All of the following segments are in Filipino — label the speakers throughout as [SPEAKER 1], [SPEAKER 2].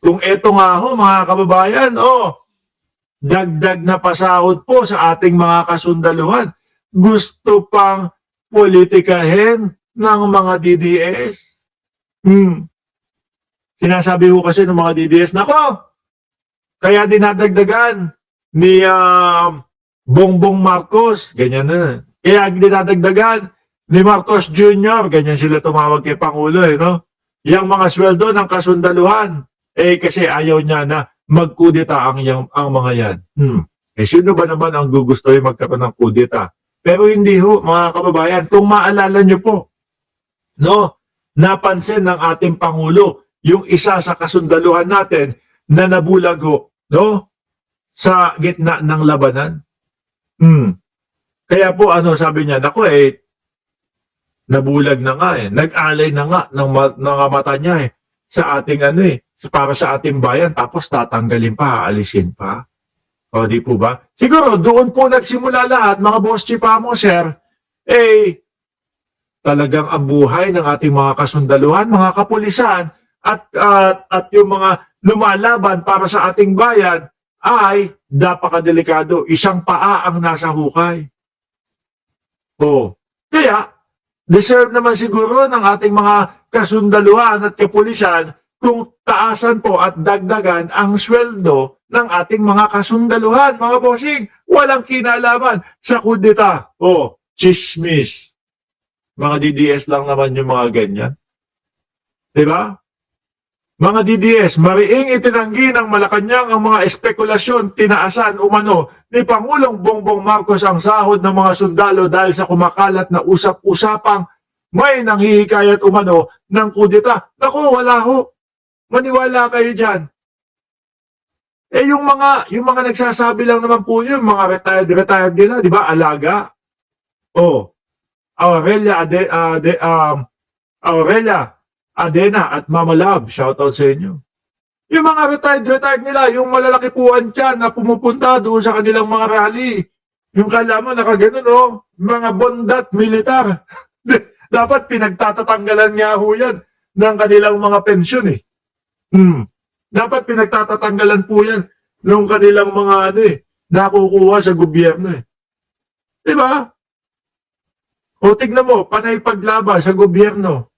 [SPEAKER 1] Kung eto nga ho, mga kababayan, dagdag na pasahod po sa ating mga kasundaluhan. Gusto pang politikahin ng mga DDS. Sinasabi ho kasi ng mga DDS, nako, kaya dinadagdagan ni Bongbong Marcos, ganyan na. Kaya dinadagdagan ni Marcos Jr., ganyan sila tumawag kay Pangulo, no? Yang mga sweldo ng kasundaluhan, kasi ayaw niya na magkudeta ang mga yan. Sino ba naman ang gugustuhin magkaroon ng kudeta? Pero hindi ho, mga kababayan, kung maalala niyo po, no, napansin ng ating Pangulo yung isa sa kasundaluhan natin na nabulag ho, no, sa gitna ng labanan. Kaya po sabi niya, nako nabulag na nga nag-alay na nga ng mga mata niya sa ating para sa ating bayan, tapos tatanggalin pa, aalisin pa. O di po ba? Siguro doon po nagsimula lahat, mga boss chipamo, sir, talagang ang buhay ng ating mga kasundaluhan, mga kapulisan, at yung mga lumalaban para sa ating bayan ay napakadelikado. Isang paa ang nasa hukay. Kaya, deserve naman siguro ng ating mga kasundaluhan at kapulisan kung taasan po at dagdagan ang sweldo ng ating mga kasundaluhan, mga bossing. Walang kinalaman sa kudeta. Chismis. Mga DDS lang naman yung mga ganyan. Diba? Mga DDS, mariing itinanggi ng Malacanang ang mga espekulasyon tinaasan umano ni Pangulong Bongbong Marcos ang sahod ng mga sundalo dahil sa kumakalat na usap-usapang may nanghihikayat umano ng kudeta. Naku, wala ho. Maniwala kayo dyan. Yung mga nagsasabi lang naman po yun, mga retired nila, di ba? Alaga. Aurelia Adena at Mama Love, shoutout sa inyo. Yung mga retired nila, yung malalaki puan dyan na pumupunta doon sa kanilang mga rally. Yung kalaman nakaganon, mga bondat militar. Dapat pinagtatatanggalan nga ho yan ng kanilang mga pensyon Dapat pinagtatatanggalan po yan ng kanilang mga nakukuha sa gobyerno Diba? Tignan mo, panay paglaba sa gobyerno.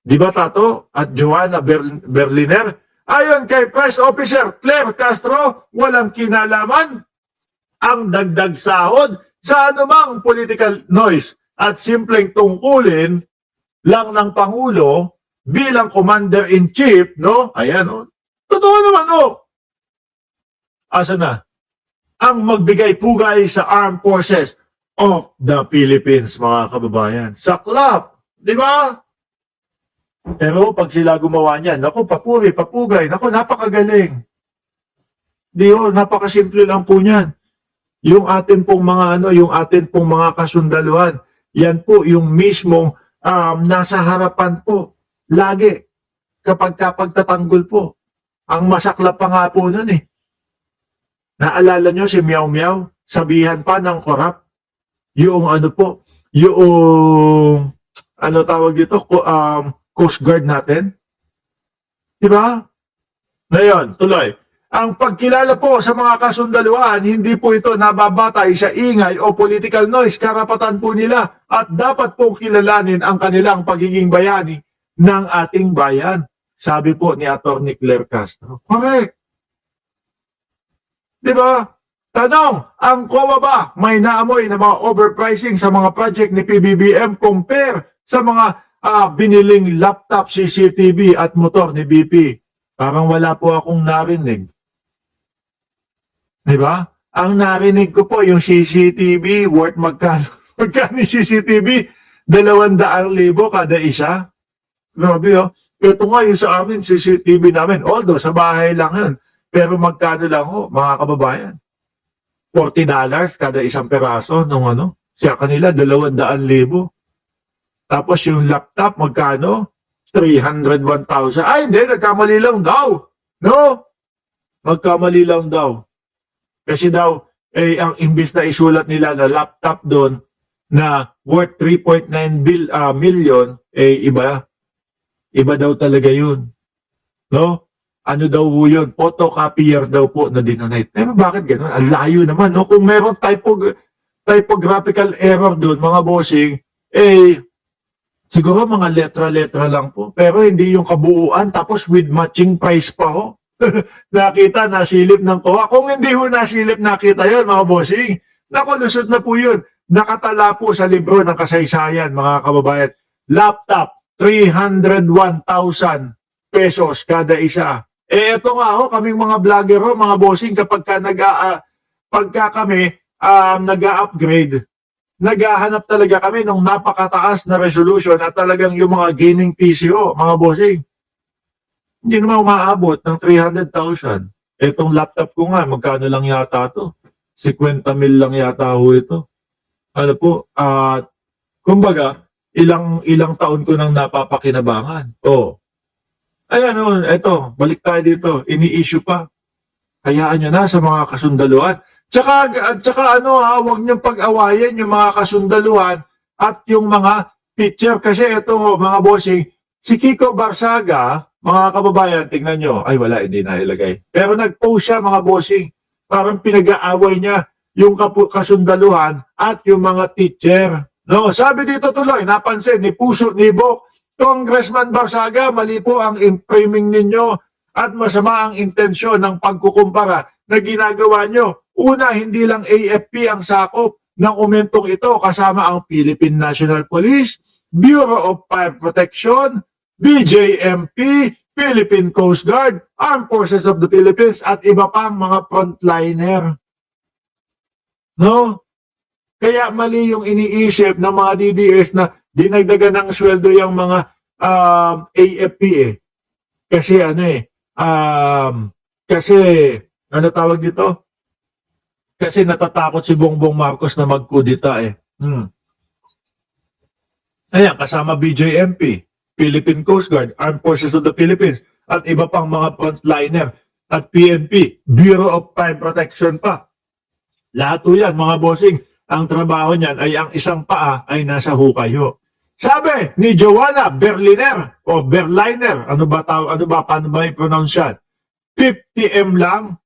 [SPEAKER 1] Diba, Tato at Joanna Berliner? Ayon kay Press Officer Claire Castro, walang kinalaman ang dagdag sahod sa anumang political noise at simpleng tungkulin lang ng Pangulo bilang Commander-in-Chief, no? Ayan, Totoo naman, Asa na? Ang magbigay pugay sa Armed Forces of the Philippines, mga kababayan. Saklap, di ba? Pero pag sila gumawa niyan, naku, papugay, naku, napakagaling. Napakasimple lang po niyan. Yung atin pong mga kasundaluhan, yan po yung mismong nasa harapan po. Lagi, kapag pagtatanggol po. Ang masaklap pa nga po nun Naalala nyo si Meow Meow? Sabihan pa ng korap. Yung tawag dito, Coast Guard natin. Diba? Ngayon, tuloy. Ang pagkilala po sa mga kasundaluhan, hindi po ito nababatay sa ingay o political noise. Karapatan po nila at dapat pong kilalanin ang kanilang pagiging bayani ng ating bayan. Sabi po ni Atty. Claire Castro. Correct. Diba? Tanong, ang COA ba may naamoy na mga overpricing sa mga project ni PBBM compare sa mga biniling laptop, CCTV at motor ni BP? Parang wala po akong narinig. Diba? Ang narinig ko po yung CCTV worth magkano yung CCTV? 200,000 kada isa. Grabe Ito nga yung sa amin, CCTV namin. Although sa bahay lang yun. Pero magkano lang mga kababayan? $40 kada isang peraso nung Siya kanila 200,000. Tapos yung laptop magkano? 301,000. Ay hindi, nagkamali lang daw. No? Magkamali lang daw. Kasi daw ang imbis na isulat nila na laptop doon na worth 3.9 million, iba daw talaga yun. No? ano daw po yun, photocopier daw po na dinonate. Pero bakit ganun? Ang layo naman, no? Kung meron typographical error doon, mga bossing, eh, siguro mga letra-letra lang po. Pero hindi yung kabuuan, tapos with matching price pa ho. Nakita, nasilip ng kuha. Kung hindi ho nasilip, nakita yun, mga bossing. Naku, lusot na po yun. Nakatala po sa libro ng kasaysayan, mga kababayan. Laptop, 301,000 pesos kada isa. Eh, ito nga ho, kaming mga vlogger ho, mga bossing, pagka kami nag-upgrade, naghahanap talaga kami ng napakataas na resolution at talagang yung mga gaming PC ho, mga bossing. Hindi naman umaabot ng 300,000. Etong laptop ko nga, magkano lang yata to? 50 mil lang yata ho ito. Ano po, kumbaga, ilang taon ko nang napapakinabangan. Oh. Ayan o, eto, balik tayo dito. Ini-issue pa. Hayaan nyo na sa mga kasundaluhan. Tsaka ano ha, huwag nyo pag-awayin yung mga kasundaluhan at yung mga picture. Kasi ito mga bossing, si Kiko Barsaga, mga kababayan, tingnan nyo. Ay wala, hindi na ilagay. Pero nag-post siya mga bossing. Parang pinag-aaway niya yung kasundaluhan at yung mga teacher. No, sabi dito tuloy, napansin ni Puso Nibok, Congressman Barsaga, mali po ang framing ninyo at masama ang intensyon ng pagkukumpara na ginagawa nyo. Una, hindi lang AFP ang sakop ng umentong ito kasama ang Philippine National Police, Bureau of Fire Protection, BJMP, Philippine Coast Guard, Armed Forces of the Philippines at iba pang mga frontliner. No? Kaya mali yung iniisip ng mga DDS na dinagdagan ng sweldo yung mga AFP eh. Kasi ano tawag dito? Kasi natatakot si Bongbong Marcos na magkudita eh. Ayan, kasama BJMP, Philippine Coast Guard, Armed Forces of the Philippines, at iba pang mga frontliner, at PNP, Bureau of Fire Protection pa. Lahat po yan, mga bossing, ang trabaho niyan ay ang isang paa ay nasa hukayo. Sabi ni Joanna Berliner o Berliner, paano ba i-pronounce yan? 50M lang?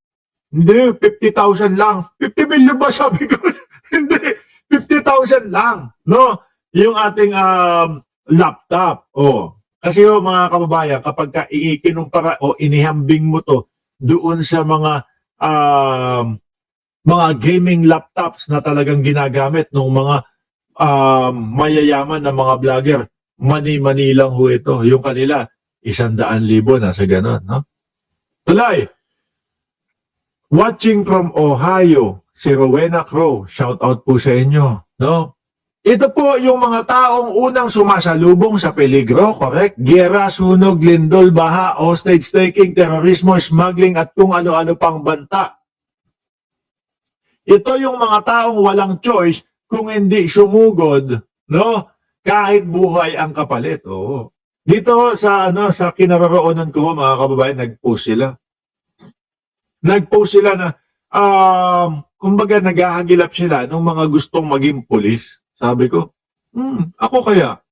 [SPEAKER 1] Hindi, 50,000 lang. 50 million ba sabi ko? Hindi, 50,000 lang. No? Yung ating laptop. Oh. Kasi mga kababayan, kapag ikinumpara o inihambing mo to doon sa mga gaming laptops na talagang ginagamit ng mga mayayaman na mga vlogger, mani-mani lang ho ito. Yung kanila, 100,000 nasa ganon. No? Tuloy, watching from Ohio, si Rowena Crow, shout out po sa inyo. No? Ito po yung mga taong unang sumasalubong sa peligro, correct? Giyera, sunog, lindol, baha, hostage taking, terorismo, smuggling at kung ano-ano pang banta. Ito yung mga taong walang choice kung hindi sumugod, no? Kahit buhay ang kapalit. Oo. Dito sa kinaroroonan ko, mga kababayan, nag-post sila. Nag-post sila na kumbaga naghahagilap sila ng mga gustong maging pulis. Sabi ko, ako kaya.